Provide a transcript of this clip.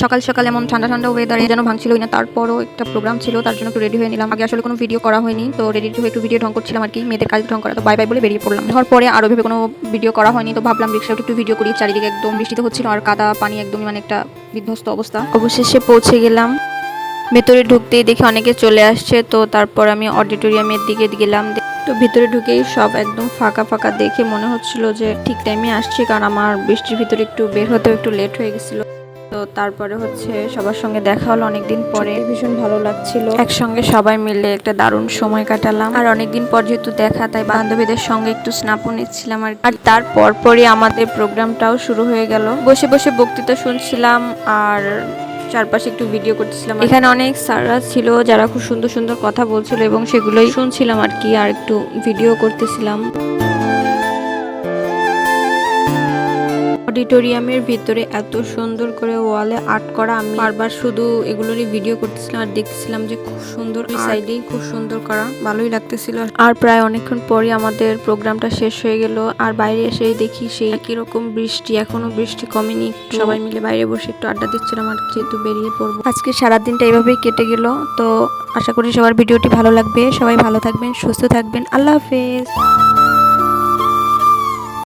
সকাল সকাল এমন ঠান্ডা ঠান্ডা ওয়েদারে যেন ভাঙছিলই না। তারপরও একটা প্রোগ্রাম ছিল, তার জন্য একটু রেডি হয়ে নিলাম। আগে আসলে কোনো ভিডিও করা হয়নি, তো রেডি হয়ে একটু ভিডিও ঢং করছিলাম আর কি, মেয়েদের কাজ ঢং করা। তো বাই বাই বলে বেরিয়ে পড়লাম। ধর পরে আরও ভেবে কোনো ভিডিও করা হয়নি, তো ভাবলাম রিক্সায় একটু ভিডিও করি। চারিদিকে একদম বৃষ্টিতে হচ্ছিল আর কাদা পানি, একদমই মানে একটা বিধ্বস্ত অবস্থা। অবশেষে পৌঁছে গেলাম। ভেতরে ঢুকতেই দেখি অনেকে চলে আসছে, তো তারপর আমি অডিটোরিয়ামের দিকে গেলাম। তো ভিতরে ঢুকেই সব একদম ফাঁকা ফাঁকা দেখে মনে হচ্ছিল যে ঠিক টাইমে আসছি, কারণ আমার বৃষ্টির ভিতরে একটু বের হতেও একটু লেট হয়ে গেছিল। তো তারপরে সবার সঙ্গে দেখা হলো অনেকদিন পরে, ভীষণ ভালো লাগছিল। একসঙ্গে সবাই মিলে একটা দারুণ সময় কাটালাম। আর অনেকদিন পর যেহেতু দেখা, তাই বান্ধবীদের সঙ্গে একটু স্ন্যাপও নিচ্ছিলাম। আর তারপর পরই আমাদের প্রোগ্রামটাও শুরু হয়ে গেল। বসে বসে বক্তৃতা শুনছিলাম আর চারপাশে একটু ভিডিও করতেছিলাম। এখানে অনেক স্যাররা ছিল যারা খুব সুন্দর সুন্দর কথা বলছিল এবং সেগুলোই শুনছিলাম আর কি, আর একটু ভিডিও করতেছিলাম। অডিটোরিয়ামের ভিতরে এত সুন্দর করে ওয়ালে আর্ট করা, আমি বারবার শুধু এগুলোরই ভিডিও করতেছিলাম আর দেখতেছিলাম যে খুব সুন্দর, এই সাইডেই খুব সুন্দর করা, ভালোই লাগতেছিল। আর প্রায় অনেকক্ষণ পরই আমাদের প্রোগ্রামটা শেষ হয়ে গেল। আর বাইরে এসেই দেখি সেই একই রকম বৃষ্টি, এখনো বৃষ্টি কমেনি। সবাই মিলে বাইরে বসে একটু আড্ডা দিচ্ছিলাম আর যেহেতু বেরিয়ে পড়বো। আজকে সারাদিনটা এইভাবেই কেটে গেল। তো আশা করি সবার ভিডিওটি ভালো লাগবে। সবাই ভালো থাকবেন, সুস্থ থাকবেন। আল্লাহ হাফেজ।